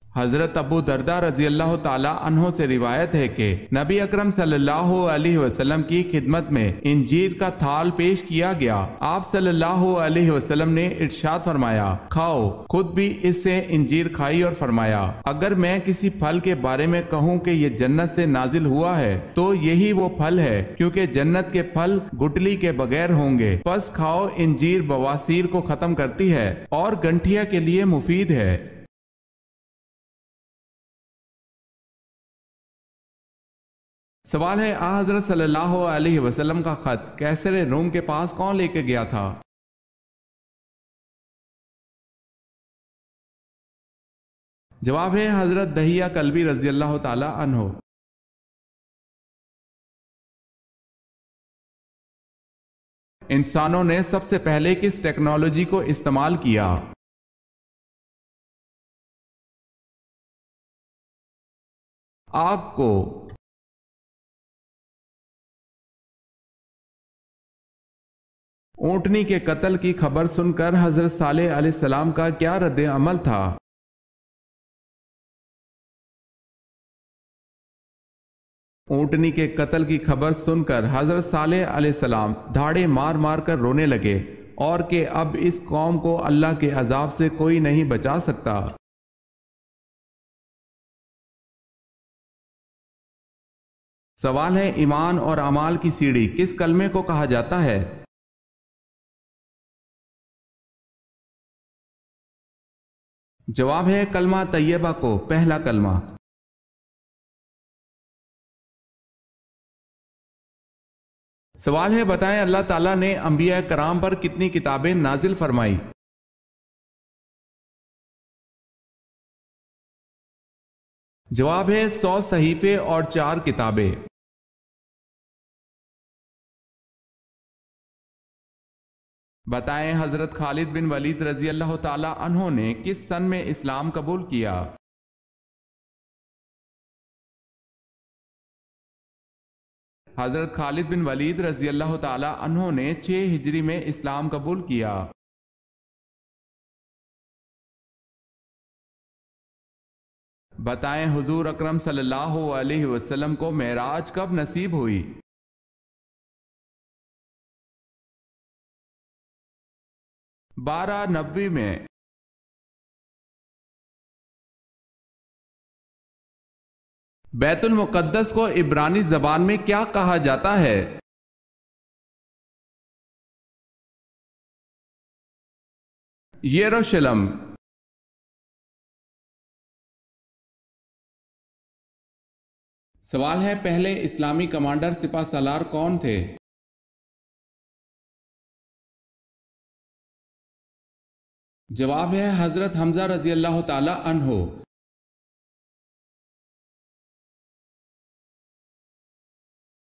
حضرت ابو دردہ رضی اللہ تعالی عنہ سے روایت ہے کہ نبی اکرم صلی اللہ علیہ وسلم کی خدمت میں انجیر کا تھال پیش کیا گیا۔ آپ صلی اللہ علیہ وسلم نے ارشاد فرمایا، کھاؤ۔ خود بھی اس سے انجیر کھائی اور فرمایا، اگر میں کسی پھل کے بارے میں کہوں کہ یہ جنت سے نازل ہوا ہے تو یہی وہ پھل ہے، کیونکہ جنت کے پھل گٹلی کے بغیر ہوں گے۔ پس کھاؤ، انجیر بواسیر کو ختم کرتی ہے اور گنٹھیا کے لیے مفید ہے۔ سوال ہے حضرت صلی اللہ علیہ وسلم کا خط کیسر روم کے پاس کون لے کے گیا تھا؟ جواب ہے حضرت دہیہ کلبی رضی اللہ تعالی عنہ۔ انسانوں نے سب سے پہلے کس ٹیکنالوجی کو استعمال کیا؟ آگ کو۔ اونٹنی کے قتل کی خبر سن کر حضرت صالح علیہ السلام کا کیا رد عمل تھا؟ اونٹنی کے قتل کی خبر سن کر حضرت صالح علیہ السلام دھاڑے مار مار کر رونے لگے اور کہ اب اس قوم کو اللہ کے عذاب سے کوئی نہیں بچا سکتا۔ سوال ہے ایمان اور اعمال کی سیڑھی کس کلمے کو کہا جاتا ہے؟ جواب ہے کلمہ طیبہ کو، پہلا کلمہ۔ سوال ہے بتائیں اللہ تعالیٰ نے انبیاء کرام پر کتنی کتابیں نازل فرمائی؟ جواب ہے 100 صحیفے اور 4 کتابیں۔ بتائیں حضرت خالد بن ولید رضی اللہ تعالی عنہ نے کس سن میں اسلام قبول کیا؟ حضرت خالد بن ولید رضی اللہ تعالی عنہ نے 6 ہجری میں اسلام قبول کیا۔ بتائیں حضور اکرم صلی اللہ علیہ وسلم کو معراج کب نصیب ہوئی؟ بارہ نبوی میں۔ بیت المقدس کو عبرانی زبان میں کیا کہا جاتا ہے؟ یروشلم۔ سوال ہے پہلے اسلامی کمانڈر سپہ سالار کون تھے؟ جواب ہے حضرت حمزہ رضی اللہ تعالی عنہ۔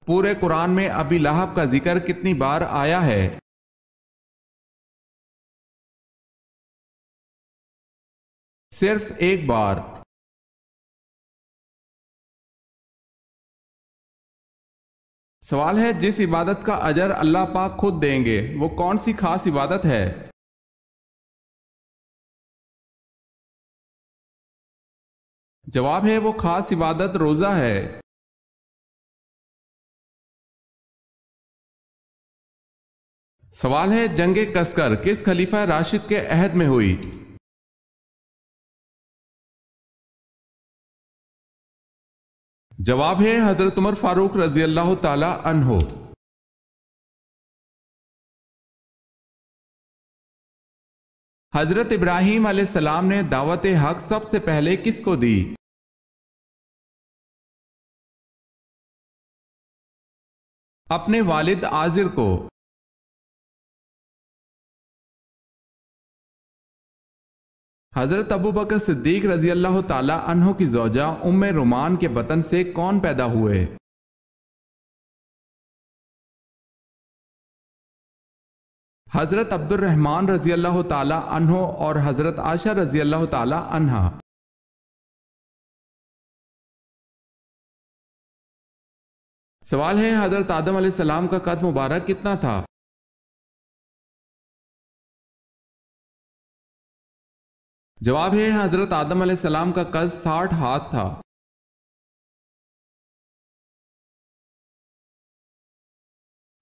پورے قرآن میں ابی لہب کا ذکر کتنی بار آیا ہے؟ صرف ایک بار۔ سوال ہے، جس عبادت کا اجر اللہ پاک خود دیں گے وہ کون سی خاص عبادت ہے؟ جواب ہے، وہ خاص عبادت روزہ ہے۔ سوال ہے، جنگ کسکر کس خلیفہ راشد کے عہد میں ہوئی؟ جواب ہے، حضرت عمر فاروق رضی اللہ تعالی عنہ۔ حضرت ابراہیم علیہ السلام نے دعوت حق سب سے پہلے کس کو دی؟ اپنے والد آزر کو۔ حضرت ابو بکر صدیق رضی اللہ تعالی عنہ کی زوجہ ام رومان کے بطن سے کون پیدا ہوئے؟ حضرت عبد الرحمن رضی اللہ تعالی عنہ اور حضرت عائشہ رضی اللہ تعالی عنہا۔ سوال ہے، حضرت آدم علیہ السلام کا قد مبارک کتنا تھا؟ جواب ہے، حضرت آدم علیہ السلام کا قد 60 ہاتھ تھا۔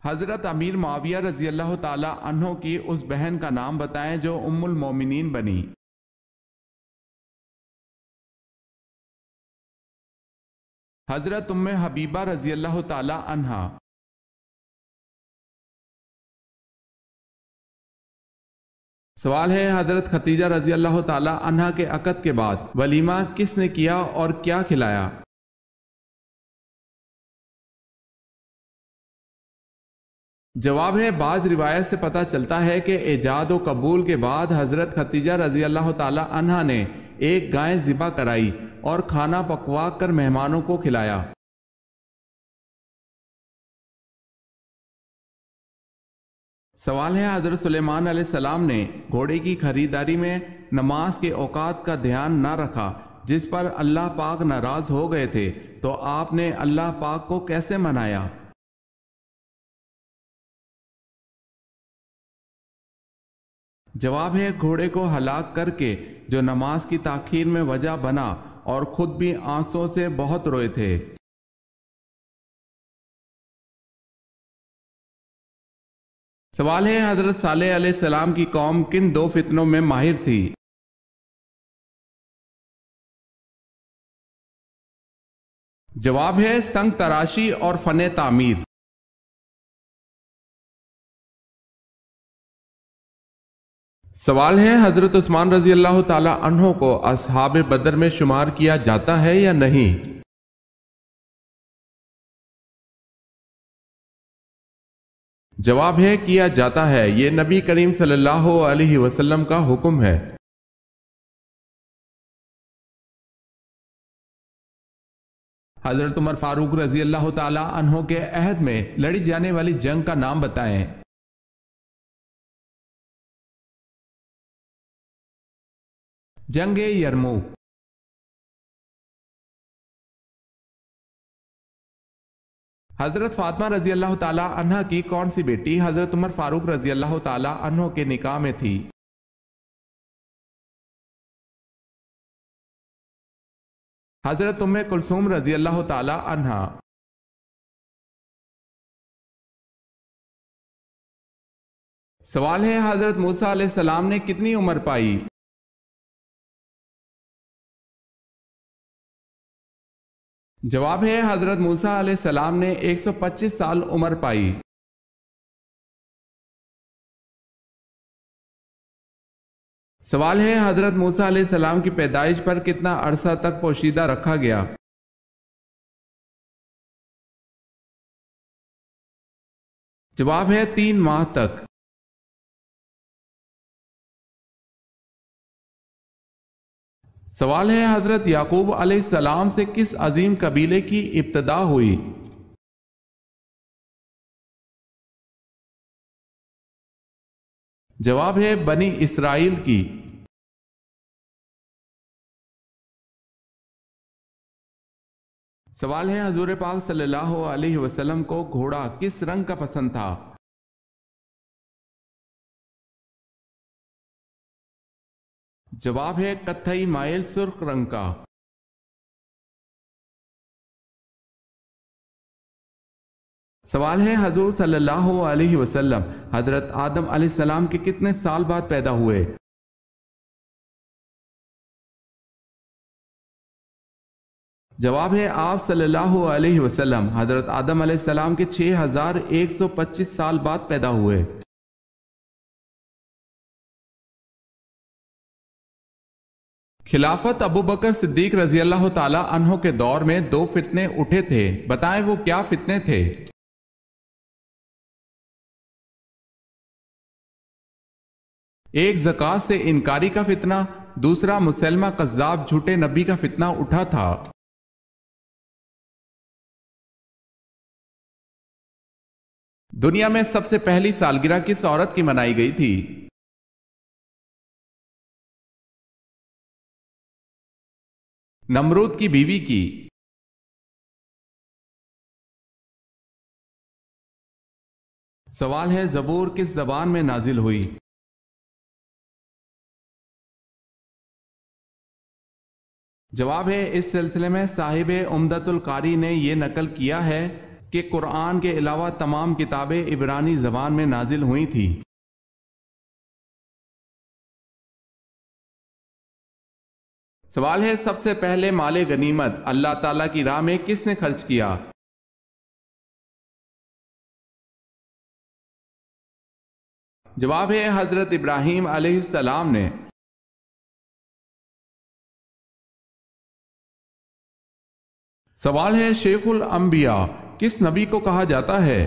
حضرت امیر معاویہ رضی اللہ تعالی عنہ کی اس بہن کا نام بتائیں جو ام المومنین بنی۔ حضرت ام حبیبہ رضی اللہ تعالی عنہا۔ سوال ہے، حضرت ختیجہ رضی اللہ تعالی عنہا کے عقد کے بعد ولیمہ کس نے کیا اور کیا کھلایا؟ جواب ہے، بعض روایت سے پتہ چلتا ہے کہ ایجاد و قبول کے بعد حضرت ختیجہ رضی اللہ تعالی عنہا نے ایک گائے ذبح کرائی اور کھانا پکوا کر مہمانوں کو کھلایا۔ سوال ہے، حضرت سلیمان علیہ السلام نے گھوڑے کی خریداری میں نماز کے اوقات کا دھیان نہ رکھا جس پر اللہ پاک ناراض ہو گئے تھے، تو آپ نے اللہ پاک کو کیسے منایا؟ جواب ہے، گھوڑے کو ہلاک کر کے جو نماز کی تاخیر میں وجہ بنا اور خود بھی آنسوں سے بہت روئے تھے۔ سوال ہے، حضرت صالح علیہ السلام کی قوم کن 2 فتنوں میں ماہر تھی؟ جواب ہے، سنگ تراشی اور فن تعمیر۔ سوال ہے، حضرت عثمان رضی اللہ تعالی عنہ کو اصحاب بدر میں شمار کیا جاتا ہے یا نہیں؟ جواب ہے، کیا جاتا ہے، یہ نبی کریم صلی اللہ علیہ وسلم کا حکم ہے۔ حضرت عمر فاروق رضی اللہ تعالی عنہ کے عہد میں لڑی جانے والی جنگ کا نام بتائیں۔ جنگ یرموک۔ حضرت فاطمہ رضی اللہ تعالی عنہ کی کون سی بیٹی حضرت عمر فاروق رضی اللہ تعالی عنہ کے نکاح میں تھی؟ حضرت ام کلثوم رضی اللہ تعالی عنہا۔ سوال ہے، حضرت موسیٰ علیہ السلام نے کتنی عمر پائی؟ جواب ہے، حضرت موسیٰ علیہ السلام نے 125 سال عمر پائی۔ سوال ہے، حضرت موسیٰ علیہ السلام کی پیدائش پر کتنا عرصہ تک پوشیدہ رکھا گیا؟ جواب ہے، 3 ماہ تک۔ سوال ہے، حضرت یعقوب علیہ السلام سے کس عظیم قبیلے کی ابتدا ہوئی؟ جواب ہے بنی اسرائیل کی۔ سوال ہے حضور پاک صلی اللہ علیہ وسلم کو گھوڑا کس رنگ کا پسند تھا؟ جواب ہے کتھئی مائل سرخ رنگ کا۔ سوال ہے حضور صلی اللہ علیہ وسلم حضرت آدم علیہ السلام کے کتنے سال بعد پیدا ہوئے؟ جواب ہے آپ صلی اللہ علیہ وسلم حضرت آدم علیہ السلام کے 6125 سال بعد پیدا ہوئے۔ خلافت ابو بکر صدیق رضی اللہ تعالی عنہ کے دور میں 2 فتنے اٹھے تھے، بتائیں وہ کیا فتنے تھے؟ ایک زکوٰۃ سے انکاری کا فتنہ، دوسرا مسلمہ کذاب جھوٹے نبی کا فتنہ اٹھا تھا۔ دنیا میں سب سے پہلی سالگرہ کس عورت کی منائی گئی تھی؟ نمرود کی بیوی کی۔ سوال ہے زبور کس زبان میں نازل ہوئی؟ جواب ہے اس سلسلے میں صاحب عمدۃ القاری نے یہ نقل کیا ہے کہ قرآن کے علاوہ تمام کتابیں عبرانی زبان میں نازل ہوئی تھی۔ سوال ہے سب سے پہلے مال غنیمت اللہ تعالیٰ کی راہ میں کس نے خرچ کیا؟ جواب ہے حضرت ابراہیم علیہ السلام نے۔ سوال ہے شیخ الانبیاء کس نبی کو کہا جاتا ہے؟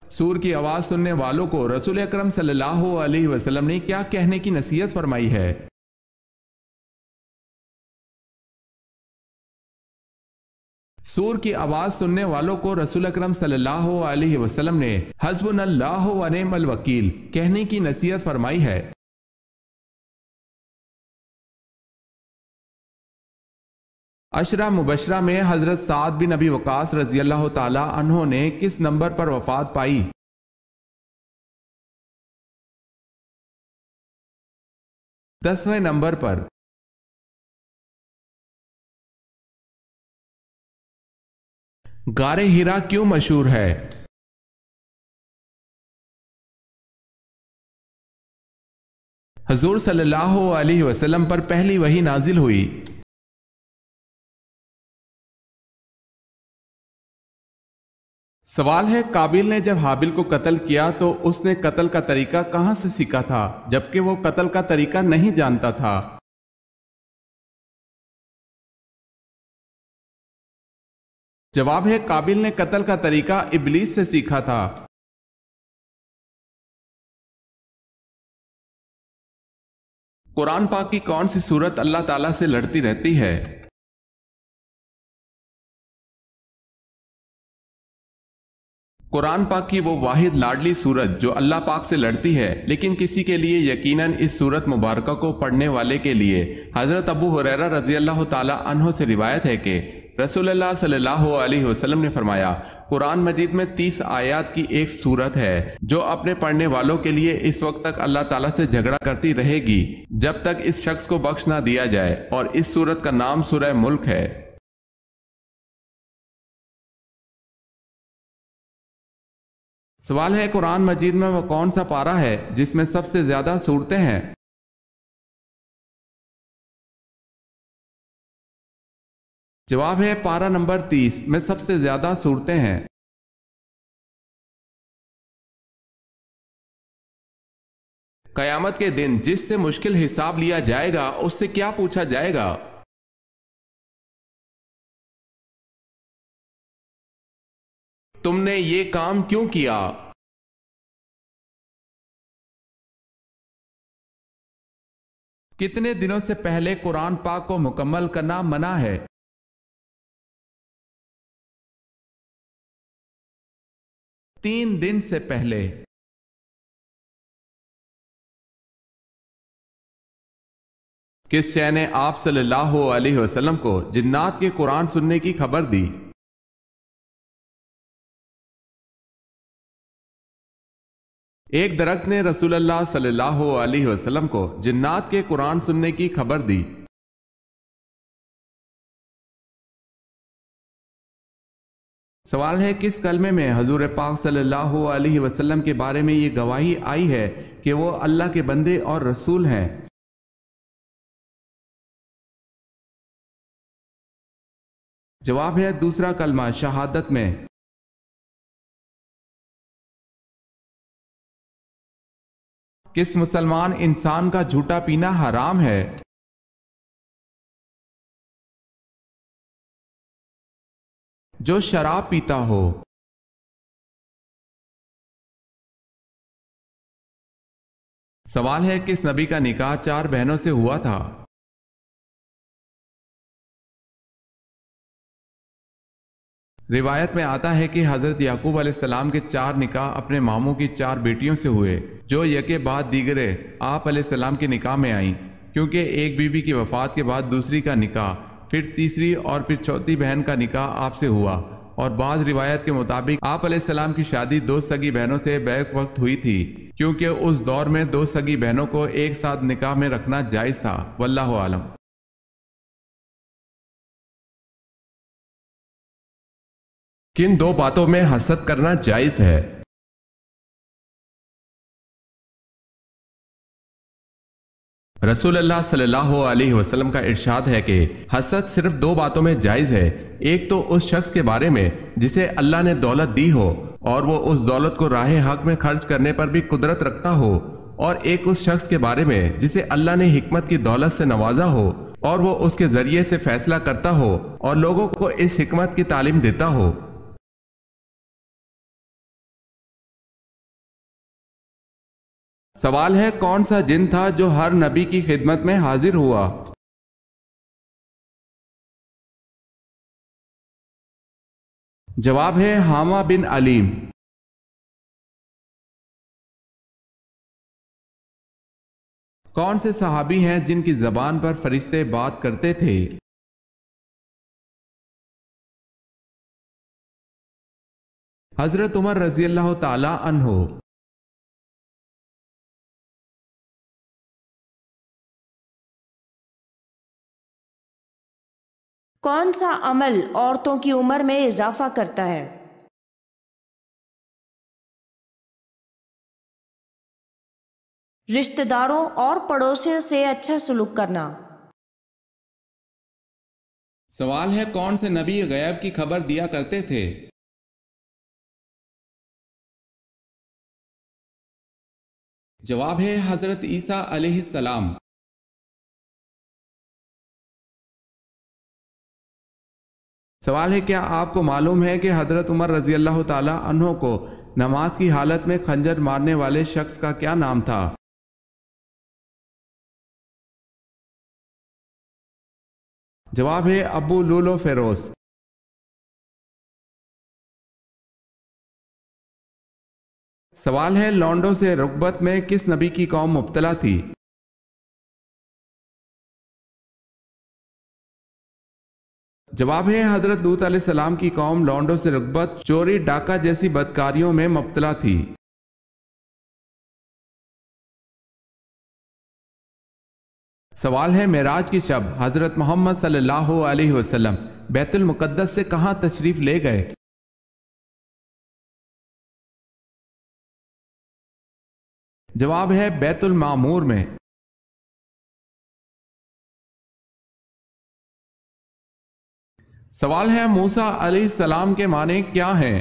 سور کی آواز سننے والوں کو رسول اکرم صلی اللہ علیہ وسلم نے کیا کہنے کی نصیحت فرمائی ہے؟ سور کی آواز سننے والوں کو رسول اکرم صلی اللہ علیہ وسلم نے حسبنا اللہ و نعم الوکیل کہنے کی نصیحت فرمائی ہے۔ عشرہ مبشرہ میں حضرت سعد بن ابی وقاص رضی اللہ تعالی عنہ نے کس نمبر پر وفات پائی؟ 10ویں نمبر پر۔ غار ہیرا کیوں مشہور ہے؟ حضور صلی اللہ علیہ وسلم پر پہلی وحی نازل ہوئی۔ سوال ہے قابیل نے جب حابیل کو قتل کیا تو اس نے قتل کا طریقہ کہاں سے سیکھا تھا جبکہ وہ قتل کا طریقہ نہیں جانتا تھا؟ جواب ہے قابیل نے قتل کا طریقہ ابلیس سے سیکھا تھا۔ قرآن پاک کی کون سی سورت اللہ تعالیٰ سے لڑتی رہتی ہے؟ قرآن پاک کی وہ واحد لاڈلی سورت جو اللہ پاک سے لڑتی ہے، لیکن کسی کے لیے یقیناً اس سورت مبارکہ کو پڑھنے والے کے لیے حضرت ابو ہریرہ رضی اللہ تعالی عنہ سے روایت ہے کہ رسول اللہ صلی اللہ علیہ وسلم نے فرمایا قرآن مجید میں 30 آیات کی ایک سورت ہے جو اپنے پڑھنے والوں کے لیے اس وقت تک اللہ تعالیٰ سے جھگڑا کرتی رہے گی جب تک اس شخص کو بخش نہ دیا جائے، اور اس سورت کا نام سورہ ملک ہے۔ سوال ہے قرآن مجید میں وہ کون سا پارہ ہے جس میں سب سے زیادہ سورتیں ہیں؟ جواب ہے پارہ نمبر 30 میں سب سے زیادہ سورتیں ہیں۔ قیامت کے دن جس سے مشکل حساب لیا جائے گا اس سے کیا پوچھا جائے گا؟ تم نے یہ کام کیوں کیا؟ کتنے دنوں سے پہلے قرآن پاک کو مکمل کرنا منع ہے؟ 3 دن سے پہلے۔ کس شے نے آپ صلی اللہ علیہ وسلم کو جنات کے قرآن سننے کی خبر دی؟ ایک درخت نے رسول اللہ صلی اللہ علیہ وسلم کو جنات کے قرآن سننے کی خبر دی۔ سوال ہے، کس کلمے میں حضور پاک صلی اللہ علیہ وسلم کے بارے میں یہ گواہی آئی ہے کہ وہ اللہ کے بندے اور رسول ہیں؟ جواب ہے دوسرا کلمہ شہادت میں۔ کس مسلمان انسان کا جھوٹا پینا حرام ہے؟ جو شراب پیتا ہو۔ سوال ہے، کس نبی کا نکاح 4 بہنوں سے ہوا تھا؟ روایت میں آتا ہے کہ حضرت یعقوب علیہ السلام کے 4 نکاح اپنے ماموں کی 4 بیٹیوں سے ہوئے، جو یکے بعد دیگرے آپ علیہ السلام کے نکاح میں آئیں، کیونکہ ایک بیوی کی وفات کے بعد دوسری کا نکاح، پھر تیسری اور پھر چوتھی بہن کا نکاح آپ سے ہوا، اور بعض روایت کے مطابق آپ علیہ السلام کی شادی 2 سگی بہنوں سے بیک وقت ہوئی تھی، کیونکہ اس دور میں 2 سگی بہنوں کو ایک ساتھ نکاح میں رکھنا جائز تھا۔ واللہ عالم۔ کن 2 باتوں میں حسد کرنا جائز ہے؟ رسول اللہ صلی اللہ علیہ وسلم کا ارشاد ہے کہ حسد صرف 2 باتوں میں جائز ہے۔ ایک تو اس شخص کے بارے میں جسے اللہ نے دولت دی ہو اور وہ اس دولت کو راہ حق میں خرچ کرنے پر بھی قدرت رکھتا ہو، اور ایک اس شخص کے بارے میں جسے اللہ نے حکمت کی دولت سے نوازا ہو اور وہ اس کے ذریعے سے فیصلہ کرتا ہو اور لوگوں کو اس حکمت کی تعلیم دیتا ہو۔ سوال ہے، کون سا جن تھا جو ہر نبی کی خدمت میں حاضر ہوا؟ جواب ہے حامہ بن علیم۔ کون سے صحابی ہیں جن کی زبان پر فرشتے بات کرتے تھے؟ حضرت عمر رضی اللہ تعالی عنہ۔ کون سا عمل عورتوں کی عمر میں اضافہ کرتا ہے؟ رشتہ داروں اور پڑوسیوں سے اچھا سلوک کرنا۔ سوال ہے، کون سے نبی غیب کی خبر دیا کرتے تھے؟ جواب ہے حضرت عیسیٰ علیہ السلام۔ سوال ہے، کیا آپ کو معلوم ہے کہ حضرت عمر رضی اللہ تعالی عنہ کو نماز کی حالت میں خنجر مارنے والے شخص کا کیا نام تھا؟ جواب ہے ابو لولو فیروز۔ سوال ہے، لونڈوں سے رغبت میں کس نبی کی قوم مبتلا تھی؟ جواب ہے حضرت لوط علیہ السلام کی قوم لونڈوں سے رغبت، چوری، ڈاکہ جیسی بدکاریوں میں مبتلا تھی۔ سوال ہے، معراج کی شب حضرت محمد صلی اللہ علیہ وسلم بیت المقدس سے کہاں تشریف لے گئے؟ جواب ہے بیت المعمور میں۔ سوال ہے، موسیٰ علیہ السلام کے معنی کیا ہیں؟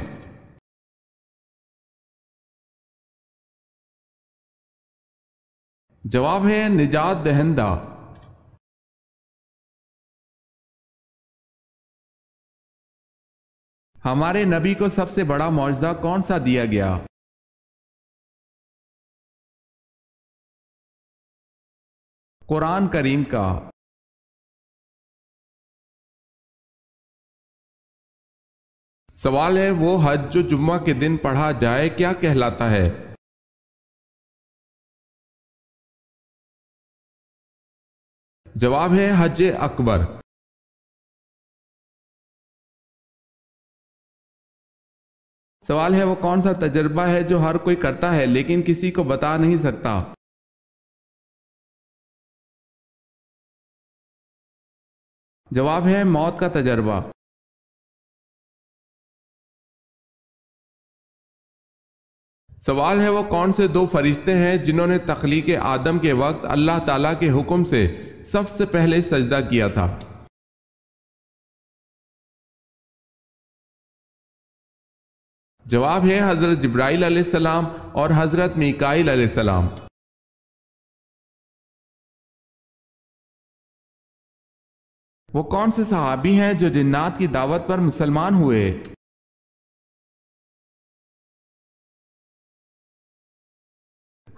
جواب ہے نجات دہندہ۔ ہمارے نبی کو سب سے بڑا معجزہ کون سا دیا گیا؟ قرآن کریم کا۔ سوال ہے وہ حج جو جمعہ کے دن پڑھا جائے کیا کہلاتا ہے؟ جواب ہے حج اکبر۔ سوال ہے وہ کون سا تجربہ ہے جو ہر کوئی کرتا ہے لیکن کسی کو بتا نہیں سکتا؟ جواب ہے موت کا تجربہ۔ سوال ہے وہ کون سے دو فرشتے ہیں جنہوں نے تخلیق آدم کے وقت اللہ تعالیٰ کے حکم سے سب سے پہلے سجدہ کیا تھا؟ جواب ہے حضرت جبرائیل علیہ السلام اور حضرت میکائیل علیہ السلام۔ وہ کون سے صحابی ہیں جو جنات کی دعوت پر مسلمان ہوئے؟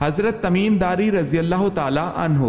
حضرت تمیم داری رضی اللہ تعالی عنہ۔